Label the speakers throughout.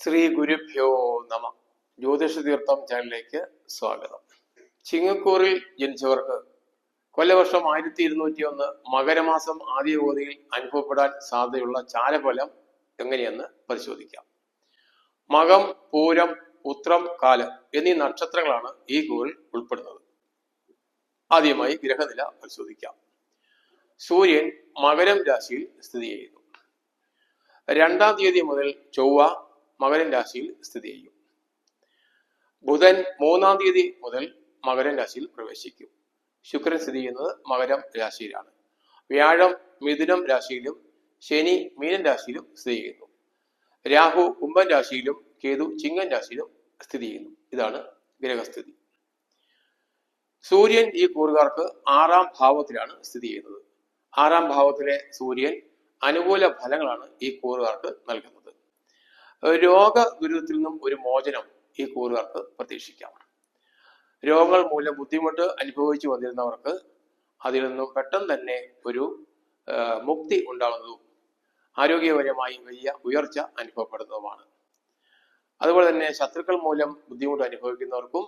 Speaker 1: ശ്രീ ഗുരുഭ്യോ നമ. ജ്യോതിഷ തീർത്ഥം ചാനലിലേക്ക് സ്വാഗതം. ചിങ്ങക്കൂറിൽ ജനിച്ചവർക്ക് കൊല്ലവർഷം 1201 മകരമാസം ആദ്യ ഗോതിയിൽ അനുഭവപ്പെടാൻ സാധ്യതയുള്ള ചാരഫലം എങ്ങനെയെന്ന് പരിശോധിക്കാം. മകം, പൂരം, ഉത്രം, കാലം എന്നീ നക്ഷത്രങ്ങളാണ് ഈ കൂറിൽ ഉൾപ്പെടുന്നത്. ആദ്യമായി ഗ്രഹനില പരിശോധിക്കാം. സൂര്യൻ മകരം രാശിയിൽ സ്ഥിതി ചെയ്യുന്നു. 2-ാം തീയതി മുതൽ ചൊവ്വ മകരം രാശിയിൽ സ്ഥിതി ചെയ്യും. ബുധൻ 3-ാം തീയതി മുതൽ മകരം രാശിയിൽ പ്രവേശിക്കും. ശുക്രൻ സ്ഥിതി ചെയ്യുന്നത് മകരം രാശിയിലാണ്. വ്യാഴം മിഥുനം രാശിയിലും ശനി മീനൻ രാശിയിലും സ്ഥിതി ചെയ്യുന്നു. രാഹു കുംഭൻ രാശിയിലും കേതു ചിങ്ങൻ രാശിയിലും സ്ഥിതി ചെയ്യുന്നു. ഇതാണ് ഗ്രഹസ്ഥിതി. സൂര്യൻ ഈ കൂറുകാർക്ക് 6-ാം ഭാവത്തിലാണ് സ്ഥിതി ചെയ്യുന്നത്. 6-ാം ഭാവത്തിലെ സൂര്യൻ അനുകൂല ഫലങ്ങളാണ് ഈ കൂറുകാർക്ക് നൽകുന്നത്. രോഗദുരിതത്തിൽ നിന്നും ഒരു മോചനം ഈ കൂറുകാർക്ക് പ്രതീക്ഷിക്കാം. രോഗങ്ങൾ മൂലം ബുദ്ധിമുട്ട് അനുഭവിച്ചു വന്നിരുന്നവർക്ക് അതിൽ നിന്നും പെട്ടെന്ന് തന്നെ ഒരു മുക്തി ഉണ്ടാകുന്നതും ആരോഗ്യപരമായി വലിയ ഉയർച്ച അനുഭവപ്പെടുന്നതുമാണ്. അതുപോലെ തന്നെ ശത്രുക്കൾ മൂലം ബുദ്ധിമുട്ട് അനുഭവിക്കുന്നവർക്കും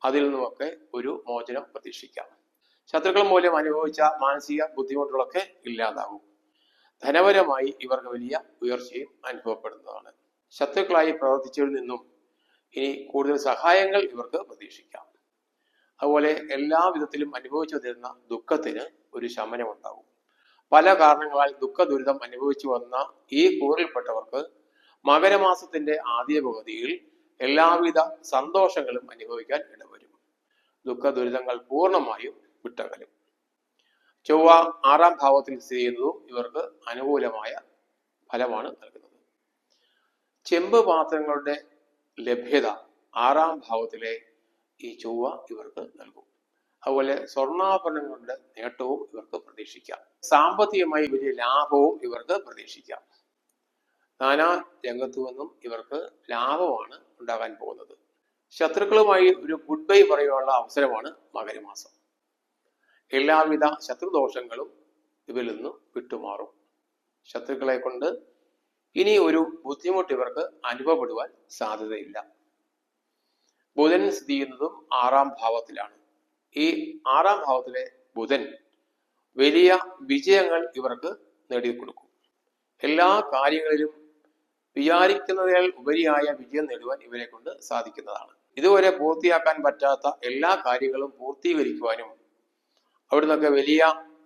Speaker 1: അതിൽ നിന്നുമൊക്കെ ഒരു മോചനം പ്രതീക്ഷിക്കാം. ശത്രുക്കൾ മൂലം അനുഭവിച്ച മാനസിക ബുദ്ധിമുട്ടുകളൊക്കെ ഇല്ലാതാകും. ധനപരമായി ഇവർക്ക് വലിയ ഉയർച്ചയും അനുഭവപ്പെടുന്നതാണ്. ശത്രുക്കളായി പ്രവർത്തിച്ചതിൽ നിന്നും ഇനി കൂടുതൽ സഹായങ്ങൾ ഇവർക്ക് പ്രതീക്ഷിക്കാം. അതുപോലെ എല്ലാ വിധത്തിലും അനുഭവിച്ചു വന്നിരുന്ന ദുഃഖത്തിന് ഒരു ശമനമുണ്ടാകും. പല കാരണങ്ങളാൽ ദുഃഖ ദുരിതം അനുഭവിച്ചു വന്ന ഈ കൂറിൽപ്പെട്ടവർക്ക് മകരമാസത്തിന്റെ ആദ്യ പകുതിയിൽ എല്ലാവിധ സന്തോഷങ്ങളും അനുഭവിക്കാൻ ഇടവരും. ദുഃഖ ദുരിതങ്ങൾ പൂർണ്ണമായും വിട്ടകലും. ചൊവ്വ 6-ാം ഭാവത്തിൽ സ്ഥിതി ചെയ്യുന്നതും ഇവർക്ക് അനുകൂലമായ ഫലമാണ് നൽകുന്നത്. ചെമ്പ് പാത്രങ്ങളുടെ ലഭ്യത 6-ാം ഭാവത്തിലെ ഈ ചൊവ്വ ഇവർക്ക് നൽകും. അതുപോലെ സ്വർണ്ണാഭരണങ്ങളുടെ നേട്ടവും ഇവർക്ക് പ്രതീക്ഷിക്കാം. സാമ്പത്തികമായി വലിയ ലാഭവും ഇവർക്ക് പ്രതീക്ഷിക്കാം. നാനാ രംഗത്തു നിന്നും ഇവർക്ക് ലാഭമാണ് ഉണ്ടാകാൻ പോകുന്നത്. ശത്രുക്കളുമായി ഒരു ഗുഡ് ബൈ പറയുവാനുള്ള അവസരമാണ് മകരമാസം. എല്ലാവിധ ശത്രുദോഷങ്ങളും ഇവരിൽ നിന്നും വിട്ടുമാറും. ശത്രുക്കളെ കൊണ്ട് ഇനി ഒരു ബുദ്ധിമുട്ട് ഇവർക്ക് അനുഭവപ്പെടുവാൻ സാധ്യതയില്ല. ബുധൻ സ്ഥിതി ചെയ്യുന്നതും 6-ാം ഭാവത്തിലാണ്. ഈ 6-ാം ഭാവത്തിലെ ബുധൻ വലിയ വിജയങ്ങൾ ഇവർക്ക് നേടിക്കൊടുക്കും. എല്ലാ കാര്യങ്ങളിലും വിചാരിക്കുന്നതിനാൽ ഉപരിയായ വിജയം നേടുവാൻ ഇവരെ കൊണ്ട് സാധിക്കുന്നതാണ്. ഇതുവരെ പൂർത്തിയാക്കാൻ പറ്റാത്ത എല്ലാ കാര്യങ്ങളും പൂർത്തീകരിക്കുവാനും അവിടുന്നൊക്കെ വലിയ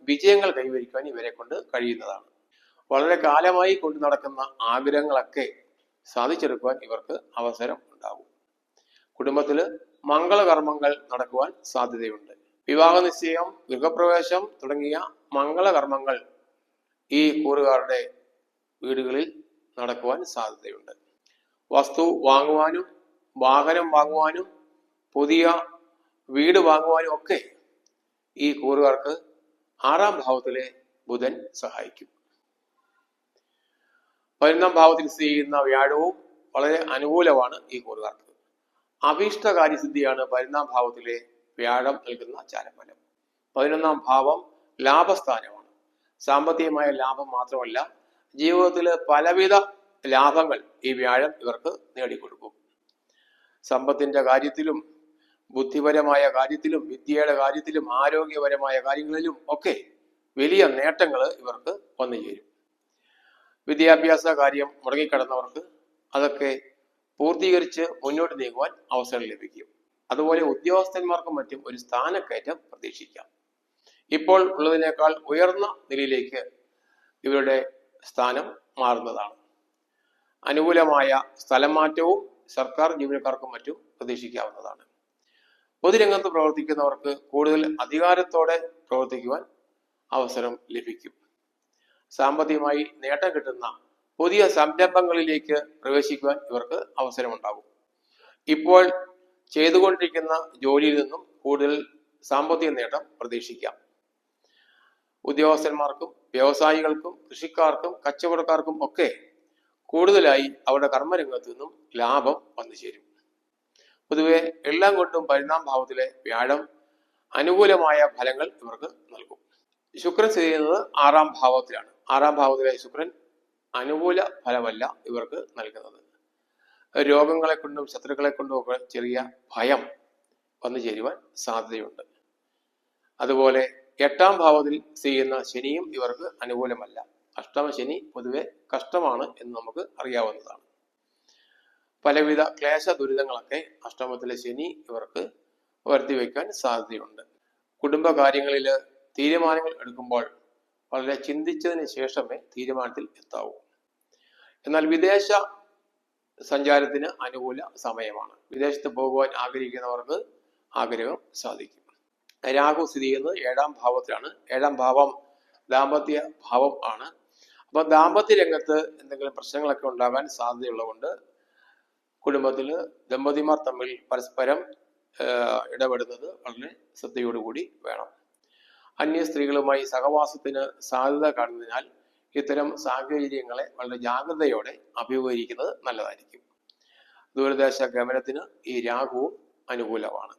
Speaker 1: വിജയങ്ങൾ കൈവരിക്കുവാൻ ഇവരെ കൊണ്ട് കഴിയുന്നതാണ്. വളരെ കാലമായി കൊണ്ടു നടക്കുന്ന ആഗ്രഹങ്ങളൊക്കെ സാധിച്ചെടുക്കുവാൻ ഇവർക്ക് അവസരം ഉണ്ടാകും. കുടുംബത്തില് മംഗളകർമ്മങ്ങൾ നടക്കുവാൻ സാധ്യതയുണ്ട്. വിവാഹ നിശ്ചയം, ഗൃഹപ്രവേശം തുടങ്ങിയ മംഗളകർമ്മങ്ങൾ ഈ കൂറുകാരുടെ വീടുകളിൽ നടക്കുവാൻ സാധ്യതയുണ്ട്. വസ്തു വാങ്ങുവാനും വാഹനം വാങ്ങുവാനും പുതിയ വീട് വാങ്ങുവാനും ഒക്കെ ഈ കൂറുകാർക്ക് 6-ാം ഭാവത്തിലെ ബുധൻ സഹായിക്കും. 11-ാം ഭാവത്തിൽ സ്ഥിതി ചെയ്യുന്ന വ്യാഴവും വളരെ അനുകൂലമാണ് ഈ കൂറുകാർക്ക്. അഭീഷ്ട കാര്യസിദ്ധിയാണ് 11-ാം ഭാവത്തിലെ വ്യാഴം നൽകുന്ന ചാരഫലം. 11-ാം ഭാവം ലാഭസ്ഥാനമാണ്. സാമ്പത്തികമായ ലാഭം മാത്രമല്ല, ജീവിതത്തിലെ പലവിധ ലാഭങ്ങൾ ഈ വ്യാഴം ഇവർക്ക് നേടിക്കൊടുക്കും. സമ്പത്തിന്റെ കാര്യത്തിലും ബുദ്ധിപരമായ കാര്യത്തിലും വിദ്യയുടെ കാര്യത്തിലും ആരോഗ്യപരമായ കാര്യങ്ങളിലും ഒക്കെ വലിയ നേട്ടങ്ങൾ ഇവർക്ക് വന്നു ചേരും. വിദ്യാഭ്യാസ കാര്യം മുടങ്ങിക്കിടന്നവർക്ക് അതൊക്കെ പൂർത്തീകരിച്ച് മുന്നോട്ട് നീങ്ങുവാൻ അവസരം ലഭിക്കും. അതുപോലെ ഉദ്യോഗസ്ഥന്മാർക്കും മറ്റും ഒരു സ്ഥാനക്കയറ്റം പ്രതീക്ഷിക്കാം. ഇപ്പോൾ ഉള്ളതിനേക്കാൾ ഉയർന്ന നിലയിലേക്ക് ഇവരുടെ സ്ഥാനം മാറുന്നതാണ്. അനുകൂലമായ സ്ഥലം മാറ്റവും സർക്കാർ ജീവനക്കാർക്കും മറ്റും പ്രതീക്ഷിക്കാവുന്നതാണ്. പൊതുരംഗത്ത് പ്രവർത്തിക്കുന്നവർക്ക് കൂടുതൽ അധികാരത്തോടെ പ്രവർത്തിക്കുവാൻ അവസരം ലഭിക്കും. സാമ്പത്തികമായി നേട്ടം കിട്ടുന്ന പുതിയ സംരംഭങ്ങളിലേക്ക് പ്രവേശിക്കുവാൻ ഇവർക്ക് അവസരമുണ്ടാകും. ഇപ്പോൾ ചെയ്തുകൊണ്ടിരിക്കുന്ന ജോലിയിൽ നിന്നും കൂടുതൽ സാമ്പത്തിക നേട്ടം പ്രതീക്ഷിക്കാം. ഉദ്യോഗസ്ഥന്മാർക്കും വ്യവസായികൾക്കും കൃഷിക്കാർക്കും കച്ചവടക്കാർക്കും ഒക്കെ കൂടുതലായി അവരുടെ കർമ്മരംഗത്തു നിന്നും ലാഭം വന്നു ചേരും. പൊതുവെ എല്ലാം കൊണ്ടും 11-ാം ഭാവത്തിലെ വ്യാഴം അനുകൂലമായ ഫലങ്ങൾ ഇവർക്ക് നൽകും. ശുക്രൻ സ്ഥിതി ചെയ്യുന്നത് 6-ാം ഭാവത്തിലാണ്. 6-ാം ഭാവത്തിലെ ശുക്രൻ അനുകൂല ഫലമല്ല ഇവർക്ക് നൽകുന്നത്. രോഗങ്ങളെ കൊണ്ടും ശത്രുക്കളെ കൊണ്ടും ഒക്കെ ചെറിയ ഭയം വന്നു ചേരുവാൻ സാധ്യതയുണ്ട്. അതുപോലെ 8ാം ഭാവത്തിൽ ചെയ്യുന്ന ശനിയും ഇവർക്ക് അനുകൂലമല്ല. അഷ്ടമ ശനി പൊതുവെ കഷ്ടമാണ് എന്ന് നമുക്ക് അറിയാവുന്നതാണ്. പലവിധ ക്ലേശ ദുരിതങ്ങളൊക്കെ അഷ്ടമത്തിലെ ശനി ഇവർക്ക് വരുത്തി വയ്ക്കാൻ സാധ്യതയുണ്ട്. കുടുംബ കാര്യങ്ങളിൽ തീരുമാനങ്ങൾ എടുക്കുമ്പോൾ വളരെ ചിന്തിച്ചതിന് ശേഷമേ തീരുമാനത്തിൽ എത്താവൂ. എന്നാൽ വിദേശ സഞ്ചാരത്തിന് അനുകൂല സമയമാണ്. വിദേശത്ത് പോകുവാൻ ആഗ്രഹിക്കുന്നവർക്ക് ആഗ്രഹം സാധിക്കും. രാഹു സ്ഥിതി ചെയ്യുന്നത് 7ാം ഭാവത്തിലാണ്. 7ാം ഭാവം ദാമ്പത്യ ഭാവം ആണ്. അപ്പൊ ദാമ്പത്യ രംഗത്ത് എന്തെങ്കിലും പ്രശ്നങ്ങളൊക്കെ ഉണ്ടാകാൻ സാധ്യതയുള്ളതുകൊണ്ട് കുടുംബത്തിൽ ദമ്പതിമാർ തമ്മിൽ പരസ്പരം ഇടപെടുന്നത് വളരെ ശ്രദ്ധയോടുകൂടി വേണം. അന്യ സ്ത്രീകളുമായി സഹവാസത്തിന് സാധ്യത കാണുന്നതിനാൽ ഇത്തരം സാഹചര്യങ്ങളെ വളരെ ജാഗ്രതയോടെ അഭിമുഖീകരിക്കുന്നത് നല്ലതായിരിക്കും. ദൂരദേശ ഗമനത്തിന് ഈ രാഹുവും അനുകൂലമാണ്.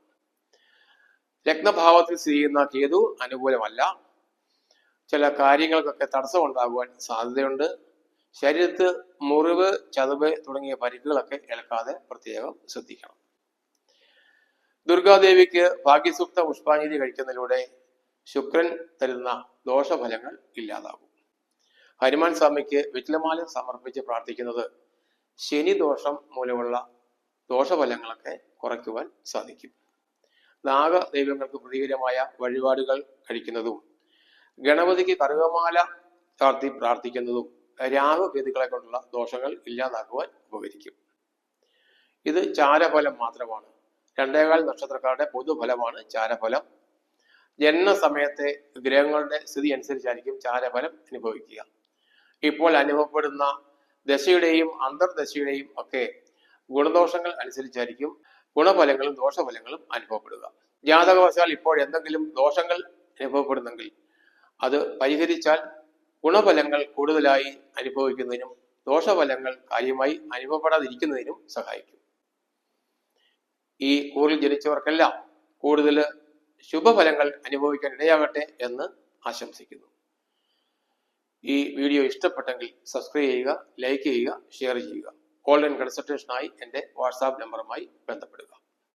Speaker 1: ലഗ്നഭാവത്തിൽ സ്ഥിതി ചെയ്യുന്ന കേതു അനുകൂലമല്ല. ചില കാര്യങ്ങൾക്കൊക്കെ തടസ്സം ഉണ്ടാകുവാൻ സാധ്യതയുണ്ട്. ശരീരത്ത് മുറിവ്, ചതവ് തുടങ്ങിയ പരിക്കുകളൊക്കെ ഏൽക്കാതെ പ്രത്യേകം ശ്രദ്ധിക്കണം. ദുർഗാദേവിക്ക് ഭാഗ്യസൂക്ത പുഷ്പാഞ്ജലി കഴിക്കുന്നതിലൂടെ ശുക്രൻ തരുന്ന ദോഷഫലങ്ങൾ ഇല്ലാതാകും. ഹനുമാൻ സ്വാമിക്ക് വെറ്റിലമാല സമർപ്പിച്ച് പ്രാർത്ഥിക്കുന്നത് ശനി ദോഷം മൂലമുള്ള ദോഷഫലങ്ങളൊക്കെ കുറയ്ക്കുവാൻ സാധിക്കും. നാഗ ദൈവങ്ങൾക്ക് പ്രീതികരമായ വഴിപാടുകൾ കഴിക്കുന്നതും ഗണപതിക്ക് കറുകമാല ചാർത്തി പ്രാർത്ഥിക്കുന്നതും രാഹുകേതുക്കളെ കൊണ്ടുള്ള ദോഷങ്ങൾ ഇല്ലാതാക്കുവാൻ ഉപകരിക്കും. ഇത് ചാരഫലം മാത്രമാണ്. 2 നക്ഷത്രക്കാരുടെ പൊതുഫലമാണ് ചാരഫലം. ജനന സമയത്തെ ഗ്രഹങ്ങളുടെ സ്ഥിതി അനുസരിച്ചായിരിക്കും ചാരഫലം അനുഭവിക്കുക. ഇപ്പോൾ അനുഭവപ്പെടുന്ന ദശയുടെയും അന്തർദശയുടെയും ഒക്കെ ഗുണദോഷങ്ങൾ അനുസരിച്ചായിരിക്കും ഗുണഫലങ്ങളും ദോഷഫലങ്ങളും അനുഭവപ്പെടുക. ജാതകവശാൽ ഇപ്പോൾ എന്തെങ്കിലും ദോഷങ്ങൾ അനുഭവപ്പെടുന്നെങ്കിൽ അത് പരിഹരിച്ചാൽ ഗുണഫലങ്ങൾ കൂടുതലായി അനുഭവിക്കുന്നതിനും ദോഷഫലങ്ങൾ കാര്യമായി അനുഭവപ്പെടാതിരിക്കുന്നതിനും സഹായിക്കും. ഈ കൂറിൽ ജനിച്ചവർക്കെല്ലാം കൂടുതൽ ശുഭഫലങ്ങൾ അനുഭവിക്കാൻ ഇടയാകട്ടെ എന്ന് ആശംസിക്കുന്നു. ഈ വീഡിയോ ഇഷ്ടപ്പെട്ടെങ്കിൽ സബ്സ്ക്രൈബ് ചെയ്യുക, ലൈക്ക് ചെയ്യുക, ഷെയർ ചെയ്യുക. ഓൺലൈൻ കൺസൾട്ടേഷനായി എൻ്റെ വാട്സാപ്പ് നമ്പറുമായി ബന്ധപ്പെടുക.